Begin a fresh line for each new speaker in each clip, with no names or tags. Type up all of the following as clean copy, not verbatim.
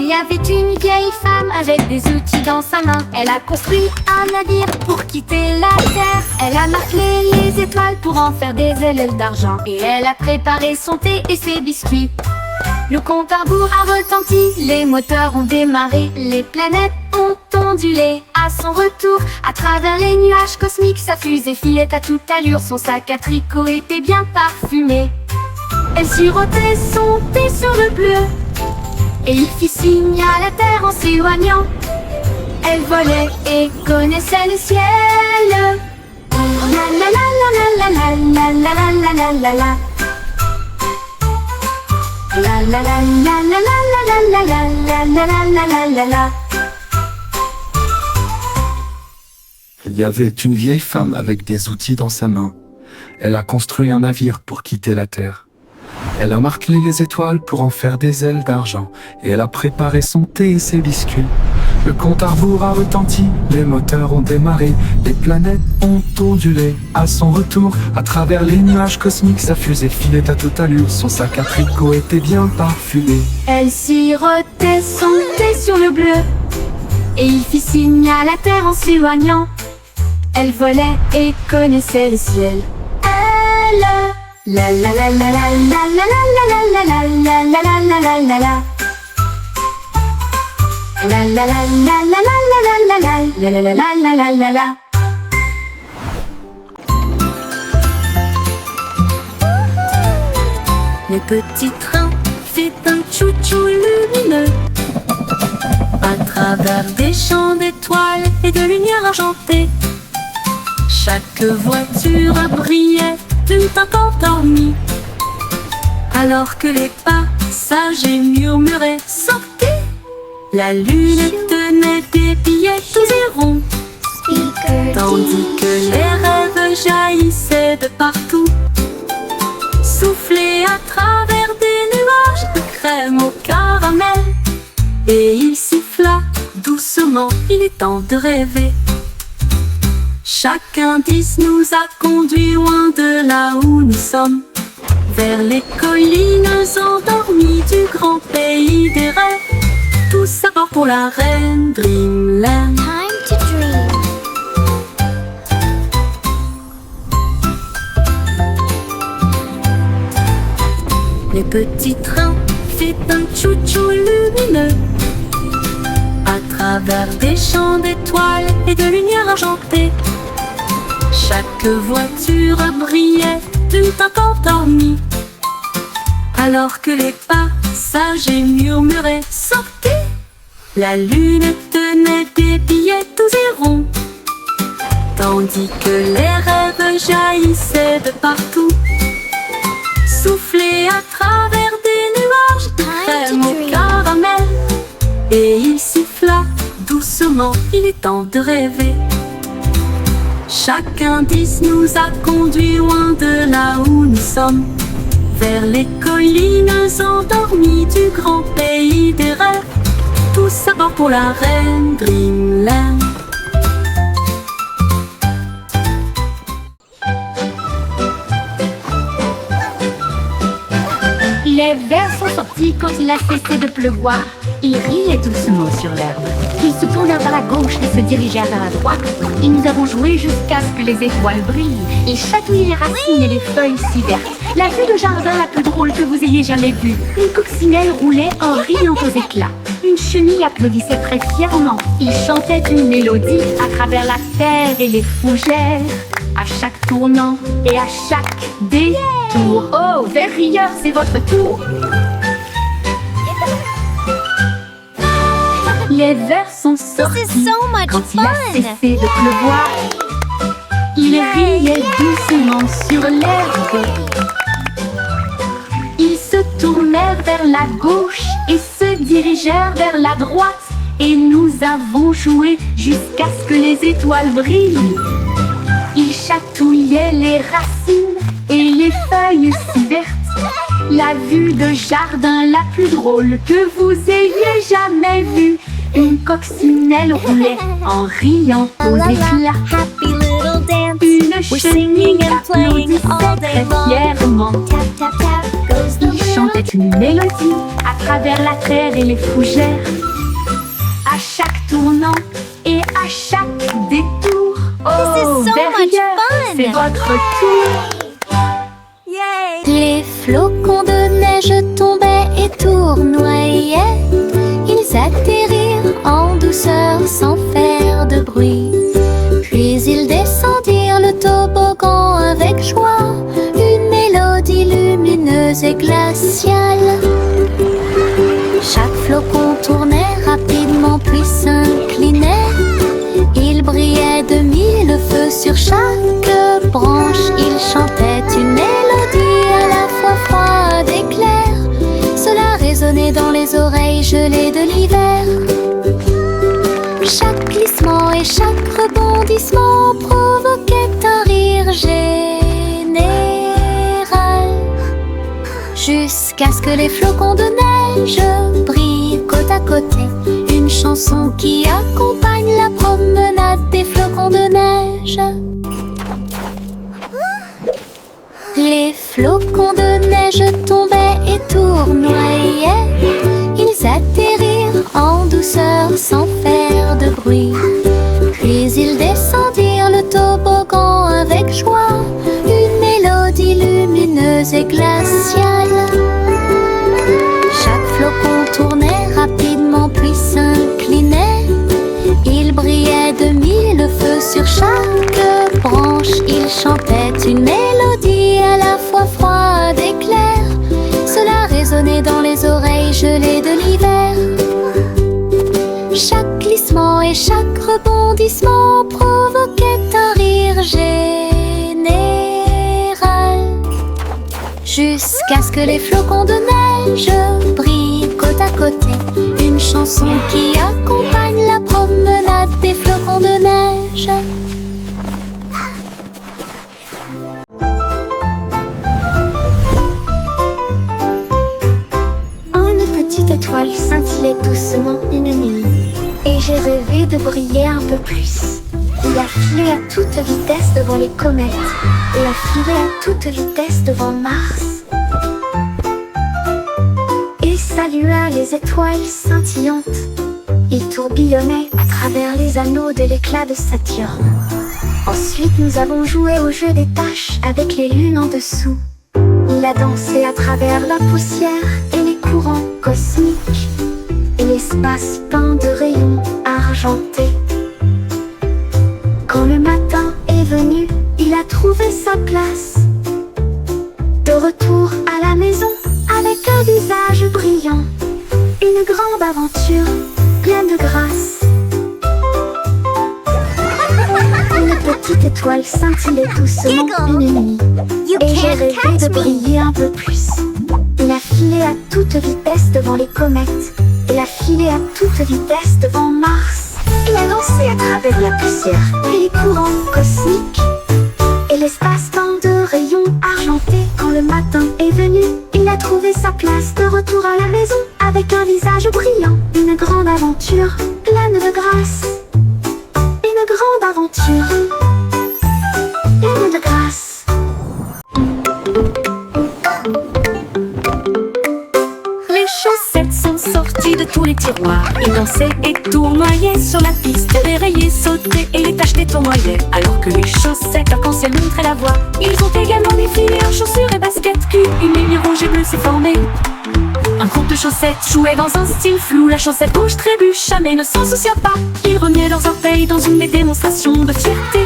y avait une vieille femme avec des outils dans sa main. Elle a construit un navire pour quitter la terre. Elle a marqué les étoiles pour en faire des ailes d'argent. Et elle a préparé son thé et ses biscuits. Le compte à rebours a retenti, les moteurs ont démarré. Les planètes ont ondulé à son retour. À travers les nuages cosmiques, sa fusée filait à toute allure. Son sac à tricot était bien parfumé. Elle sirotait son thé sur le bleu et il fit signe à la terre en s'éloignant. Elle volait et connaissait le ciel. La la la la la la la la la la la la. La la la la la la la la la la la la la la.
Il y avait une vieille femme avec des outils dans sa main. Elle a construit un navire pour quitter la terre. Elle a marqué les étoiles pour en faire des ailes d'argent. Et elle a préparé son thé et ses biscuits. Le compte à rebours a retenti, les moteurs ont démarré. Les planètes ont ondulé à son retour. À travers les nuages cosmiques, sa fusée filait à toute allure. Son sac à tricot était bien parfumé.
Elle sirotait son thé sur le bleu et il fit signe à la terre en s'éloignant. Elle volait et connaissait le ciel. Elle la la la la la la la la la la la la la la la la la. La la la la la la la la la la la la la la la. Le petit train fait un chou-chou lumineux à travers des champs d'étoiles et de lumière argentée. Chaque voiture brillait tout encore dormi, alors que les passagers murmuraient « Sortez !» La lune tenait des billets tous et ronds, tandis que les rêves jaillissaient de partout, soufflés à travers des nuages de crème au caramel. Et il siffla doucement, il est temps de rêver. Chaque indice nous a conduits loin de là où nous sommes, vers les collines endormies du grand pays des rêves. Tous à bord pour la reine Dreamland.
Time to dream.
Le petit train fait un chou-chou lumineux à travers des champs d'étoiles et de lumière argentée. Chaque voiture brillait tout encore dormi, alors que les passagers murmuraient « Sortez !» La lune tenait des billets tous et ronds, tandis que les rêves jaillissaient de partout, soufflés à travers des nuages de crème au caramel. Et il siffla doucement, il est temps de rêver. Chaque indice nous a conduits loin de là où nous sommes, vers les collines endormies du grand pays des rêves. Tous à bord pour la reine Dreamland. Les vers sont sortis quand il a cessé de pleuvoir. Ils riaient doucement sur l'herbe. Ils se tournèrent vers la gauche et se dirigèrent vers la droite. Et nous avons joué jusqu'à ce que les étoiles brillent. Ils chatouillaient les racines et les feuilles si vertes. La vue de jardin la plus drôle que vous ayez jamais vue. Une coccinelle roulait en riant aux éclats. Une chenille applaudissait très fièrement. Ils chantaient une mélodie à travers la terre et les fougères. À chaque tournant et à chaque détour. Oh, vers rieur, c'est votre tour. Les vers sont sortis
This is so much
quand il a
fun.
cessé de pleuvoir. Ils riaient doucement sur l'herbe. Ils se tournèrent vers la gauche et se dirigèrent vers la droite. Et nous avons joué jusqu'à ce que les étoiles brillent. Ils chatouillaient les racines et les feuilles si vertes. La vue de jardin la plus drôle que vous ayez jamais vue. Une coccinelle roulait en riant aux éclats.
Happy little dance.
Une
We're
chenille
singing and playing
applaudissait
all day
très
long.
fièrement.
Tap tap tap goes the
Il chantait
little
une mélodie à travers la terre et les fougères. À chaque tournant et à chaque détour.
This is so much
derrière,
fun.
c'est votre tour.
Yay!
Les flocons de neige tombaient et tournoyaient. Ils atterrirent en douceur sans faire de bruit. Puis ils descendirent le toboggan avec joie. Une mélodie lumineuse et glaciale. Chaque flocon tournait rapidement puis s'inclinait. Il brillait de mille feux sur chaque branche. Il chantait une mélodie à la fois froide et claire. Cela résonnait dans les oreilles gelées de l'hiver. Chaque glissement et chaque rebondissement provoquait un rire général. Jusqu'à ce que les flocons de neige brillent côte à côté. Une chanson qui accompagne la promenade des flocons de neige. Les flocons de neige tombaient et tournoyaient. Ils atterrirent en douceur sans faire de bruit. Puis ils descendirent le toboggan avec joie. Une mélodie lumineuse et glaciale. Chaque flocon tournait rapidement puis s'inclinait. Il brillait de mille feux sur chaque branche. Il chantait une mélodie à la fois froide et claire. Cela résonnait dans les oreilles gelées de l'hiver. Chaque glissement et chaque rebondissement provoquait un rire général. Jusqu'à ce que les flocons de neige brillent côte à côté. Une chanson qui accompagne la promenade des flocons de neige.
Une petite étoile scintillait doucement une nuit. Et j'ai rêvé de briller un peu plus. Il a filé à toute vitesse devant les comètes. Il a filé à toute vitesse devant Mars. Et salua les étoiles scintillantes. Il tourbillonnait à travers les anneaux de l'éclat de Saturne. Ensuite nous avons joué au jeu des taches avec les lunes en dessous. Il a dansé à travers la poussière et les courants cosmiques. Et l'espace peint de rayons argentés. Quand le matin est venu, il a trouvé sa place. De retour à la maison, avec un visage brillant. Une grande aventure, pleine de grâce. Une petite étoile scintillait doucement une nuit.
You
Et j'ai
can't
rêvé
catch
de
me!
briller un peu plus. Il a filé à toute vitesse devant les comètes. Il a filé à toute vitesse devant Mars. Il a lancé à travers la poussière et les courants cosmiques. Et l'espace-temps de rayons argentés. Quand le matin est venu, il a trouvé sa place. De retour à la maison, avec un visage brillant. Une grande aventure, pleine de grâce. Une grande aventure, pleine de grâce. Les chaussettes sont sorties de tous les tiroirs. Ils dansaient et tournoyaient sur la piste. Les rayés sautaient et les taches les tournoyaient. Alors que les chaussettes arc-en-ciel montraient la voie. Ils ont également défilé en chaussures et baskets. Puis une ligne rouge et bleue s'est formée. Un groupe de chaussettes jouait dans un style flou. La chaussette rouge trébucha mais ne s'en soucia pas. Ils remuaient leurs orteils dans une démonstration de fierté.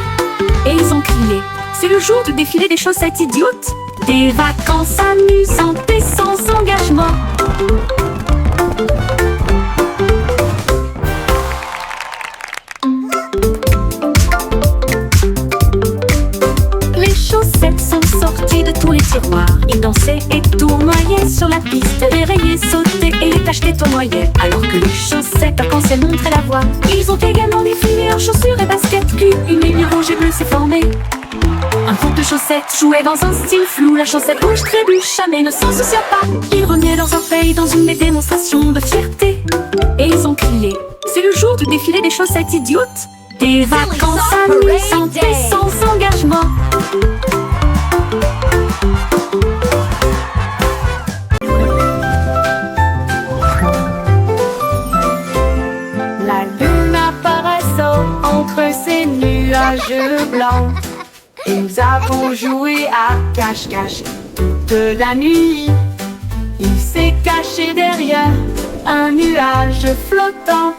Et ils ont crié: c'est le jour du défilé des chaussettes idiotes. Des vacances amusantes et sans engagement. Les chaussettes sont sorties de tous les tiroirs. Ils dansaient et tournoyaient sur la piste. Les rayés sautaient et les taches les tournoyaient. Alors que les chaussettes arc-en-ciel montraient la voie. Ils ont également défilé en chaussures et baskets. Puis une ligne rouge et bleue s'est formée. Un groupe de chaussettes jouait dans un style flou. La chaussette rouge trébucha mais ne s'en soucia pas. Ils remuaient leurs orteils dans une démonstration de fierté. Et ils ont crié: c'est le jour du défilé des chaussettes idiotes. Des vacances amusantes et sans engagement. Nous avons joué à cache-cache toute la nuit. Il s'est caché derrière un nuage flottant.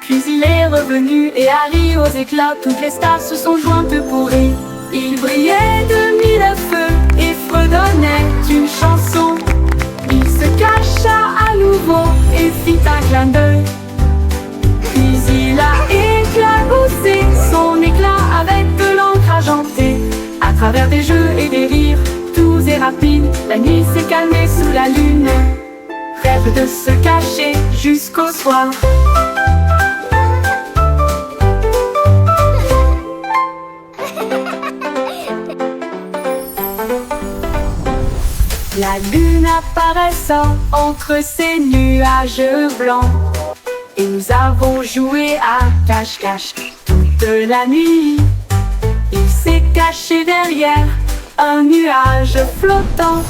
Puis il est revenu et a ri aux éclats. Toutes les stars se sont jointes pour rire. Il brillait de mille feux et fredonnait une chanson. Il se cacha à nouveau et fit un clin d'œil. Puis il a éclaboussé son éclat avec de l'encre argentée. À travers des jeux et des rires, doux et rapides, la nuit s'est calmée sous la lune. Rêve de se cacher jusqu'au soir. La lune apparaissant entre ces nuages blancs. Et nous avons joué à cache-cache toute la nuit. Il s'est caché derrière un nuage flottant.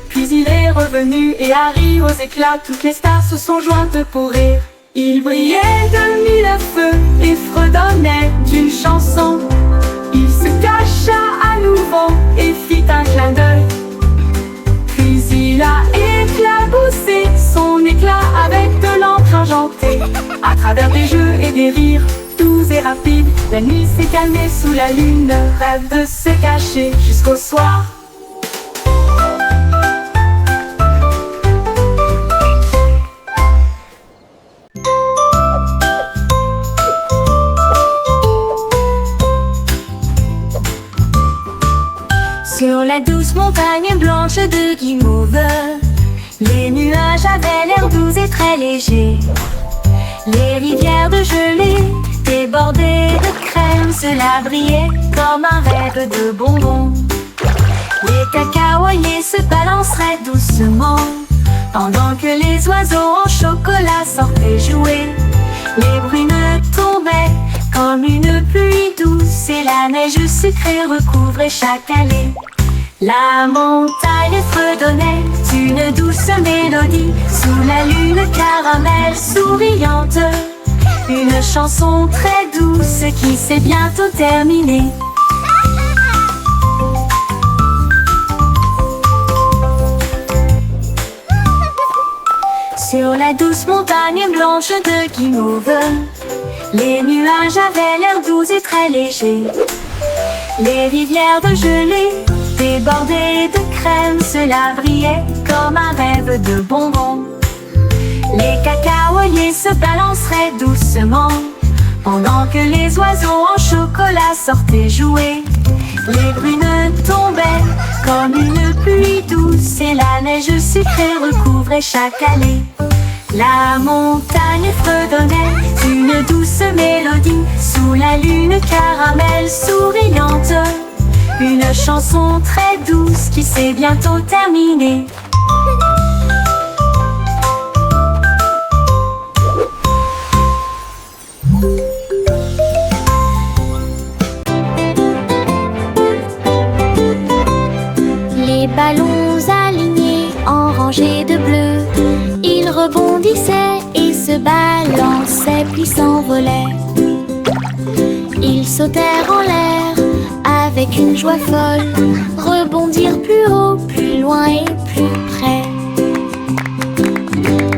Puis il est revenu et a ri aux éclats. Toutes les stars se sont jointes pour rire. Il brillait de mille feux et fredonnait d'une chanson. Il se cacha à nouveau et fit un clin d'œil. Puis il a éclaboussé son éclat avec de l'encre argentée. À travers des jeux et des rires, doux et rapides, la nuit s'est calmée sous la lune. Rêve de se cacher jusqu'au soir. Sur la douce montagne blanche de Guimauve, les nuages avaient l'air doux et très légers. Les rivières de gelée débordées de crème, cela brillait comme un rêve de bonbons. Les cacaoyers se balanceraient doucement pendant que les oiseaux en chocolat sortaient jouer. Les brunes tombaient comme une pluie douce et la neige sucrée recouvrait chaque allée. La montagne fredonnait une douce mélodie sous la lune caramel souriante. Une chanson très douce qui s'est bientôt terminée. Sur la douce montagne blanche de Guimauve, les nuages avaient l'air doux et très légers. Les rivières de gelée débordées de crème, cela brillait comme un rêve de bonbons. Les cacaoyers se balanceraient doucement pendant que les oiseaux en chocolat sortaient jouer. Les brunes tombaient comme une pluie douce et la neige sucrée recouvrait chaque allée. La montagne fredonnait une douce mélodie sous la lune caramel souriante. Une chanson très douce qui s'est bientôt terminée.
Les ballons alignés en rangées de bleu, ils rebondissaient et se balançaient puis s'envolaient. Ils sautèrent en l'air avec une joie folle, rebondirent plus haut, plus loin et plus près.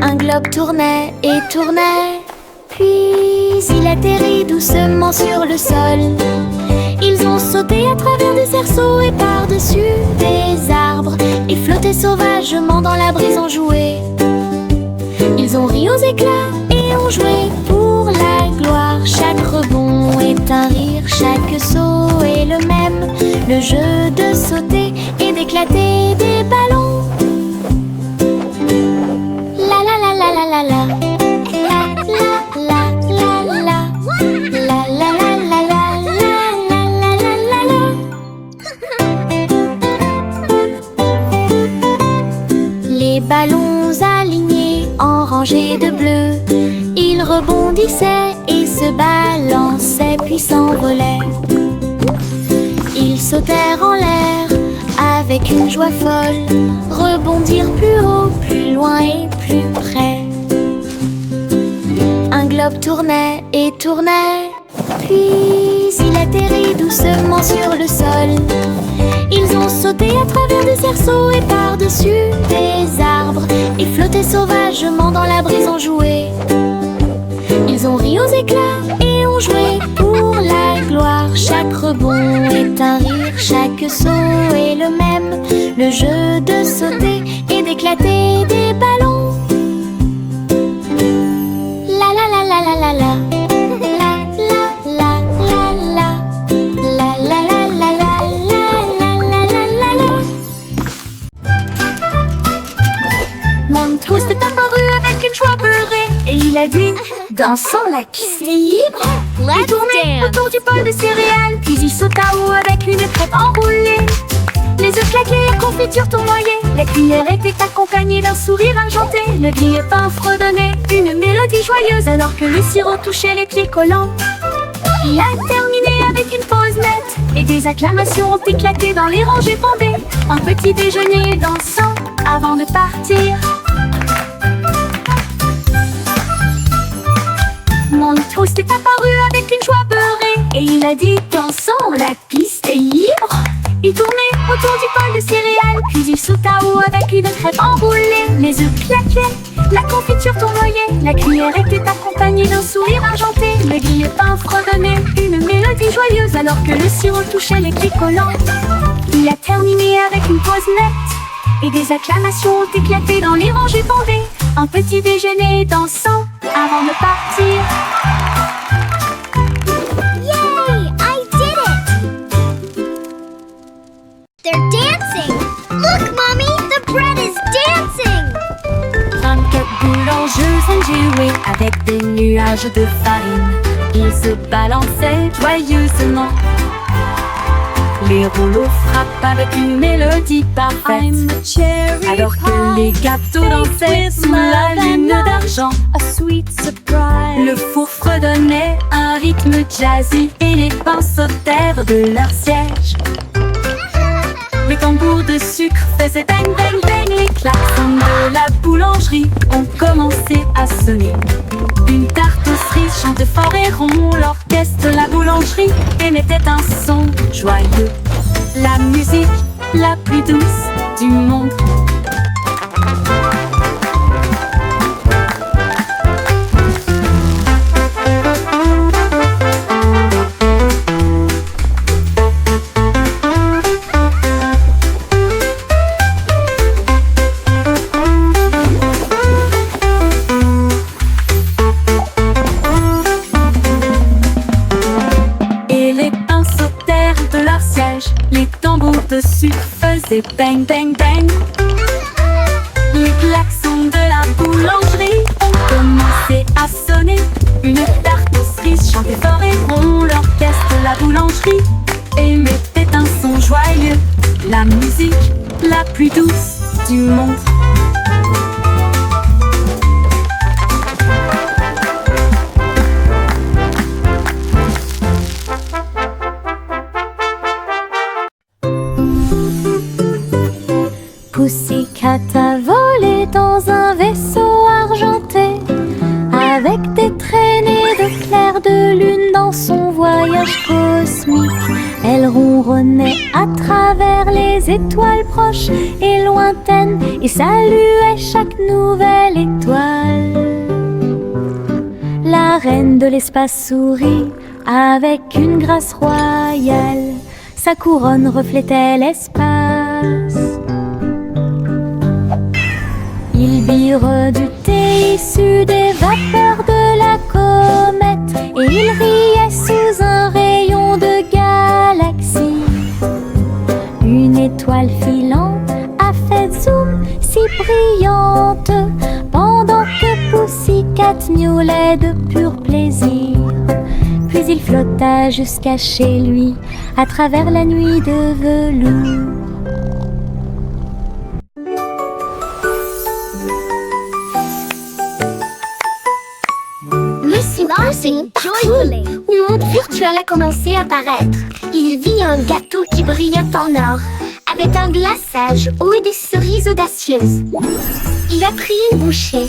Un globe tournait et tournait, puis il atterrit doucement sur le sol. Ils ont sauté à travers des cerceaux et par-dessus des arbres et flotté sauvagement dans la brise enjouée. Ils ont ri aux éclats et ont joué pour la gloire. Chaque rebond est un rire, chaque saut est le même. Le jeu de sauter et d'éclater des ballons. La la la la la la la. La la la la la. La la la la la la. Les ballons alignés en rangées de bleu, ils rebondissaient et se balançaient puis s'envolaient. Ils sautèrent en l'air avec une joie folle, rebondirent plus haut, plus loin et plus près. Un globe tournait et tournait, puis il atterrit doucement sur le sol. Ils ont sauté à travers des cerceaux et par-dessus des arbres, et flotté sauvagement dans la brise, ont joué. Ils ont ri aux éclats et ont joué pour la gloire. Chaque rebond est un rire, chaque saut est le même. Le jeu de sauter et d'éclater des ballons. La la la la la la la. La la la la la. La la la la la la la la la.
Montrose est apparu avec une joie beurrée et il a dit: dansons la piste libre. Il tournait autour du bol de céréales, puis il sauta haut avec une crêpe enroulée. Les œufs claquaient, la confiture tournoyait, la cuillère était accompagnée d'un sourire argenté. Le grille-pain fredonnait une mélodie joyeuse alors que le sirop touchait les pieds collants. Il a terminé avec une pause nette et des acclamations ont éclaté dans les rangées bondées. Un petit déjeuner dansant avant de partir. Montrose est apparu avec une joie beurrée et il a dit: dansons, la piste est libre. Il tournait autour du bol de céréales, puis il sauta haut avec une crêpe enroulée. Les œufs claquaient, la confiture tournoyait, la cuillère était accompagnée d'un sourire argenté. Le grille-pain fredonnait une mélodie joyeuse alors que le sirop touchait les pieds collants. Il a terminé avec une pause nette et des acclamations ont éclaté dans les rangées bondées. Un petit déjeuner dansant avant de partir.
Yay! I did it! They're dancing! Look, Mommy! The bread is dancing!
24 boulangeuses ont joué avec des nuages de farine. Ils se balançaient joyeusement. Les rouleaux frappent avec une mélodie parfaite, alors que les gâteaux dansaient sous la lune d'argent. Le four fredonnait un rythme jazzy et les pains sautèrent de leur siège. Les tambours de sucre faisaient bang bang bang. Les klaxons de la boulangerie ont commencé à sonner. Une tarte aux cerises chantait fort et rond. L'orchestre de la boulangerie émettait un son joyeux. La musique la plus douce du monde. Les tambours de sucre faisaient bang bang bang. Les klaxons de la boulangerie ont commencé à sonner. Une tarte aux cerises chantait fort et rond. L'orchestre de la boulangerie émettait un son joyeux. La musique la plus douce du monde.
Pussycat a volé dans un vaisseau argenté, avec des traînées de clair de lune dans son voyage cosmique. Elle ronronnait à travers les étoiles proches et lointaines et saluait chaque nouvelle étoile. La reine de l'espace sourit avec une grâce royale. Sa couronne reflétait l'espace. Ils birent du thé issu des vapeurs de la comète et ils riaient sous un rayon de galaxie. Une étoile filante a fait zoom si brillante pendant que Pussycat miaulait de pur plaisir. Puis il flotta jusqu'à chez lui à travers la nuit de velours.
Laughing joyfully. Une montre virtuelle a commencé à apparaître. Il vit un gâteau qui brillait en or, avec un glaçage haut et des cerises audacieuses. Il a pris une bouchée,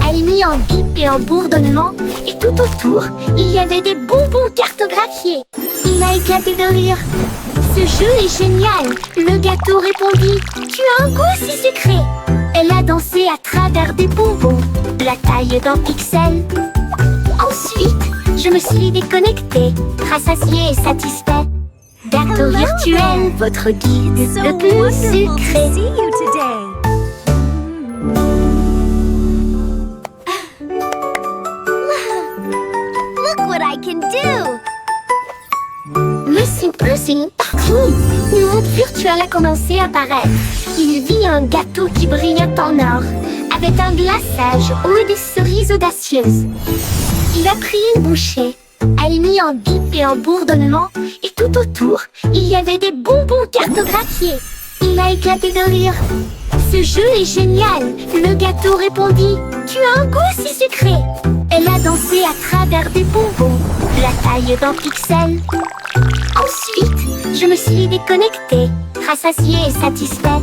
elle mit en bip et en bourdonnement, et tout autour, il y avait des bonbons cartographiés. Il a éclaté de rire. Ce jeu est génial, le gâteau répondit. Tu as un goût si sucré. Elle a dansé à travers des bonbons, la taille d'un pixel. Ensuite, je me suis déconnectée, rassasiée et satisfait. Gâteau virtuel, votre guide le plus sucré.
See you today. Look what I can do.
Le simple partout. Le monde virtuel a commencé à apparaître. Il vit un gâteau qui brillait en or, avec un glaçage ou des cerises audacieuses. Il a pris une bouchée, elle mit en bip et en bourdonnement, et tout autour, il y avait des bonbons cartographiés. Il a éclaté de rire. Ce jeu est génial, le gâteau répondit. Tu as un goût si sucré. Elle a dansé à travers des bonbons, la taille d'un pixel. Ensuite, je me suis déconnectée, rassasiée et satisfait.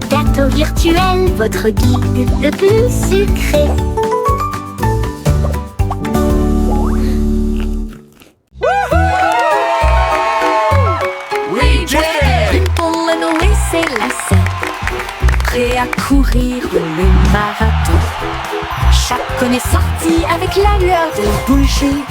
Gâteau virtuel, votre guide le plus sucré.
Dimple and Louis s'élançaient, prêts à courir le marathon. Chacun est sorti avec la lueur de bougie,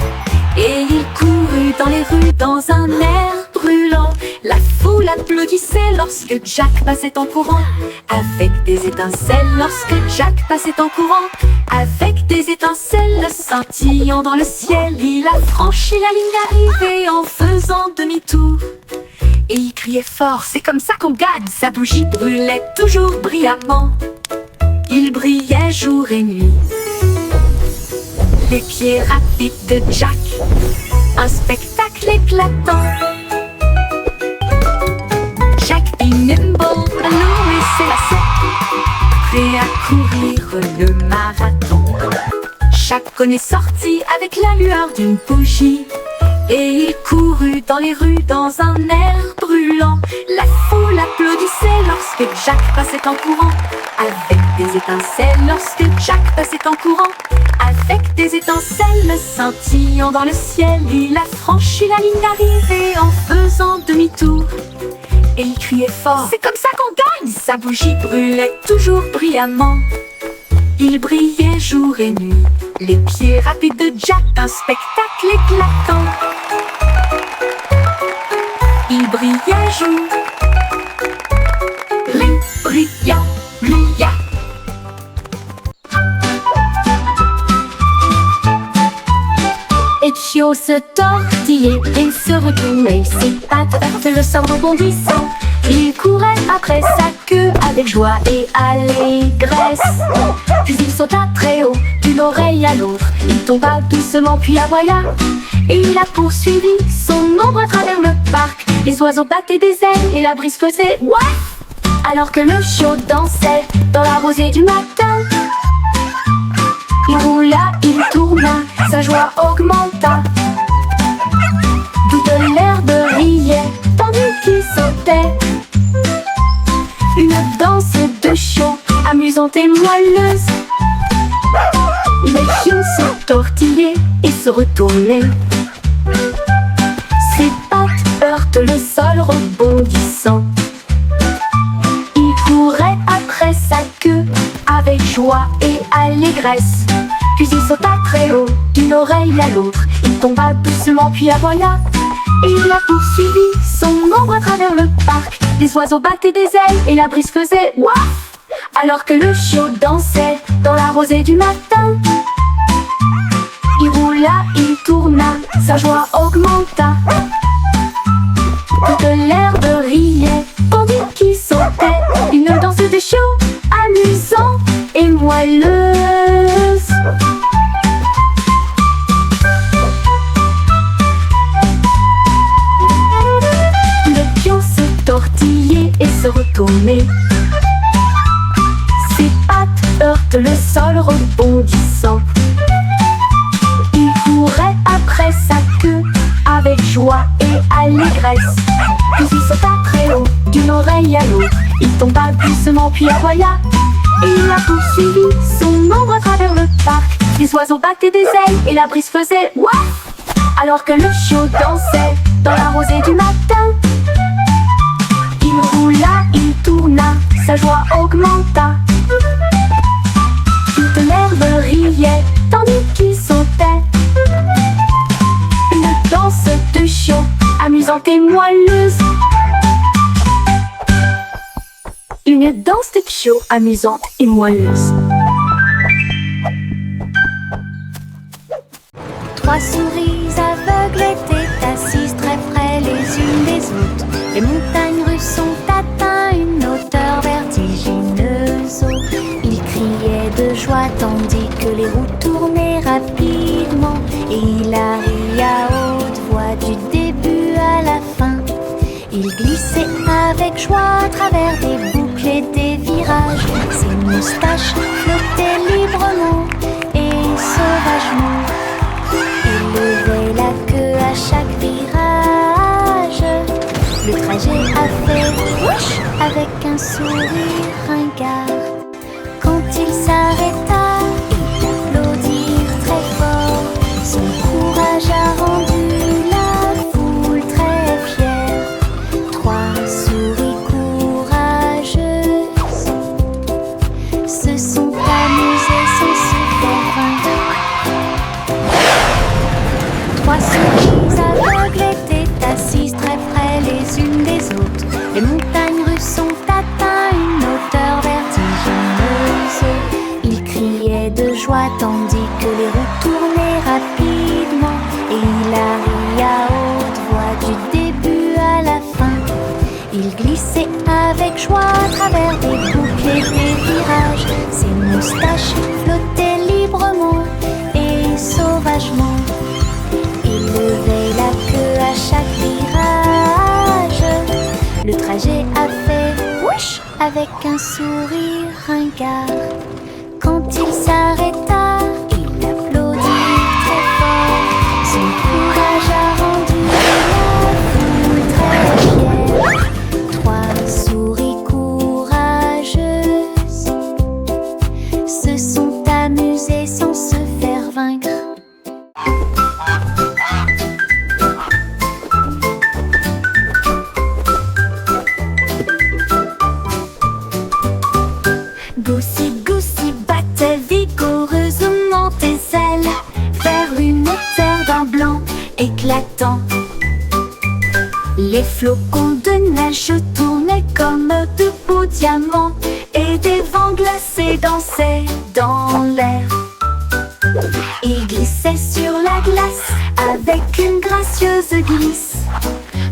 et il courut dans les rues dans un air brûlant. La foule applaudissait lorsque Jack passait en courant, avec des étincelles lorsque Jack passait en courant. Avec des étincelles scintillant dans le ciel, il a franchi la ligne d'arrivée en faisant demi-tour. Et il criait fort, c'est comme ça qu'on gagne. Sa bougie brûlait toujours brillamment. Il brillait jour et nuit. Les pieds rapides de Jack, un spectacle éclatant. Jack et Nimble, Louis s'élançaient, prêts à courir le marathon. Chacun est sorti avec la lueur d'une bougie, et il courut dans les rues dans un air brûlant. La foule applaudissait lorsque Jack passait en courant, avec des étincelles lorsque Jack passait en courant. Avec des étincelles scintillant dans le ciel, il a franchi la ligne d'arrivée en faisant demi-tour. Et il criait fort, c'est comme ça qu'on gagne. Sa bougie brûlait toujours brillamment. Il brillait jour et nuit. Les pieds rapides de Jack, un spectacle éclatant. Il brillait jour. Brillant, brillant. Etchio se tortillait et se retournait, ses pattes heurtaient le sol rebondissant. Il courait après sa queue avec joie et allégresse. Puis il sauta très haut, d'une oreille à l'autre. Il tomba doucement puis aboya, et il a poursuivi son ombre à travers le parc. Les oiseaux battaient des ailes et la brise faisait ouaf, alors que le chiot dansait dans la rosée du matin. Il roula, il tourna, sa joie augmenta. Toute l'herbe riait, tandis qu'il sautait. Une danse de chiot, amusante et moelleuse. Les chiots se tortillaient et se retournaient. Ses pattes heurtent le sol rebondissant. Il courait après sa queue avec joie et allégresse. Puis il sauta très haut, d'une oreille à l'autre. Il tomba doucement puis aboya, et il a poursuivi son ombre à travers le parc. Les oiseaux battaient des ailes et la brise faisait ouaf, alors que le chiot dansait dans la rosée du matin. Il roula, il tourna, sa joie augmenta. Toute l'herbe riait, tandis qu'il sautait. Une danse de chiot, amusante et moelleuse. Le pion se tortillait et se retournait. Ses pattes heurtent le sol rebondissant. Il courait après sa queue avec joie et allégresse. Puis il sauta très haut, d'une oreille à l'autre. Il tomba doucement puis aboya,
et il l'a poursuivi son ombre à travers le parc. Des oiseaux battaient des ailes et la brise faisait waf, alors que le chiot dansait dans la rosée du matin. Il roula, il tourna, sa joie augmenta. Toute l'herbe riait, tandis qu'il sautait. Une danse de chiot, amusante et moelleuse. Une danse de chiot, amusante et moelleuse.
Trois souris aveugles étaient assises très près les unes des autres. Les montagnes russes ont atteint une hauteur vertigineuse. Ils criaient de joie tandis que les roues tournaient rapidement. Et il rit à haute voix du début à la fin. Il glissait avec joie à travers des boucles et des virages. Ses moustaches flottaient librement et sauvagement. Il levait la queue à chaque virage. Le trajet a fait whoosh avec un sourire ringard. Quand il s'arrêta, ils applaudirent très fort. Son courage a rendu la foule très fière. Trois souris courageuses se sont amusées sans se faire vaincre. Trois souris aveugles étaient assises très près les unes des autres. Les montagnes russes ont atteint une hauteur vertigineuse. Ils criaient de joie tandis que les roues tournaient rapidement. Et il rit à haute voix du début à la fin. Il glissait avec joie à travers des boucles et des virages. Ses moustaches flottaient librement et sauvagement. Il levait la queue à chaque virage. Le trajet a fait whoosh avec un sourire ringard. Quand il s'arrêta, il applaudit très fort. Son courage a rendu la foule très fière. Trois souris courageuses se sont amusées sans se faire vaincre.
Goosey, Goosey battait vigoureusement tes ailes vers une terre d'un blanc éclatant. Les flocons de neige tournaient comme de beaux diamants et des vents glacés dansaient dans l'air. Il glissait sur la glace avec une gracieuse glisse,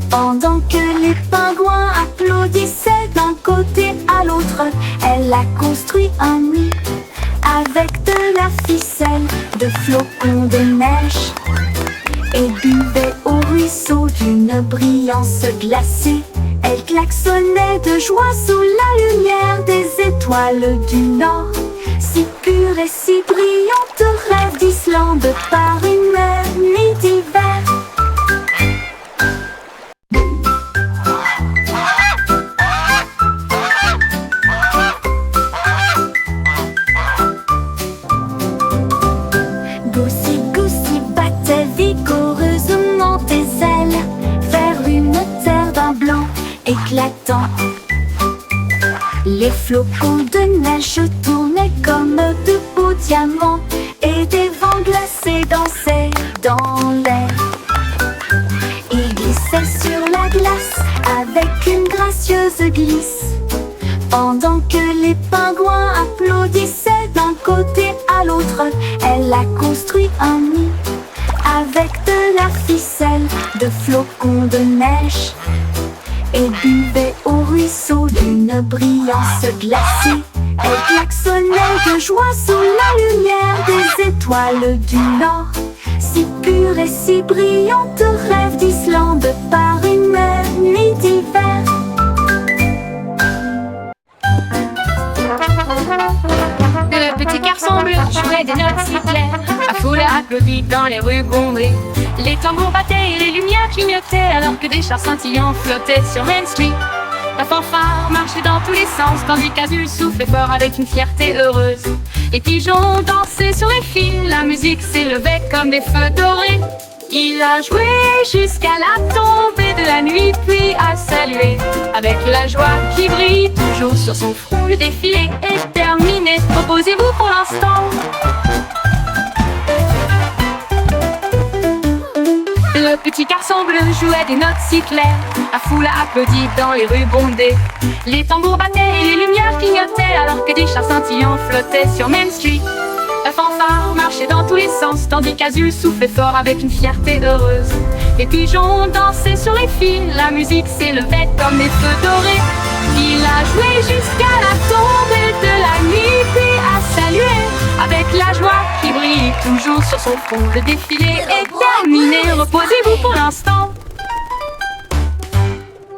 pendant que les pingouins applaudissaient d'un côté à l'autre. Elle a construit un nid avec de la ficelle, de flocons de neige, et buvait au ruisseau d'une brillance glacée. Elle klaxonnait de joie sous la lumière des étoiles du nord, si pure et si brillante, rêve d'Islande par une nuit d'hiver. Goosey, Goosey battait vigoureusement tes ailes vers une terre d'un blanc éclatant. Les flocons de neige tournaient comme de beaux diamants et des vents glacés dansaient dans l'air. Il glissait sur la glace avec une gracieuse glisse, pendant que les pingouins applaudissaient d'un côté à l'autre. Elle a construit un nid avec de la ficelle, de flocons de neige, et buvait au ruisseau d'une brillance glacée. Elle klaxonnait de joie sous la lumière des étoiles du nord, si pure et si brillante, rêve d'Islande par une nuit d'hiver.
Le petit garçon bleu jouait des notes si claires. La foule a applaudi dans les rues bondées. Les tambours battaient et les lumières clignotaient, alors que des chars scintillants flottaient sur Main Street. La fanfare marchait dans tous les sens, tandis qu'Azul soufflait fort avec une fierté heureuse. Les pigeons dansaient sur les fils, la musique s'élevait comme des feux dorés. Il a joué jusqu'à la tombée de la nuit, puis a salué avec la joie qui brille toujours sur son front. Le défilé est terminé, reposez-vous pour l'instant. Le petit garçon bleu jouait des notes si claires, la foule a applaudi dans les rues bondées. Les tambours battaient et les lumières clignotaient, alors que des chars scintillants flottaient sur Main Street. La fanfare marchait dans tous les sens, tandis qu'Azul soufflait fort avec une fierté heureuse. Les pigeons dansaient sur les fils, la musique s'élevait comme des feux dorés. Il a joué jusqu'à la tombée de la nuit, puis a salué avec la joie qui brille toujours sur son front. Le défilé est terminé, reposez-vous pour l'instant.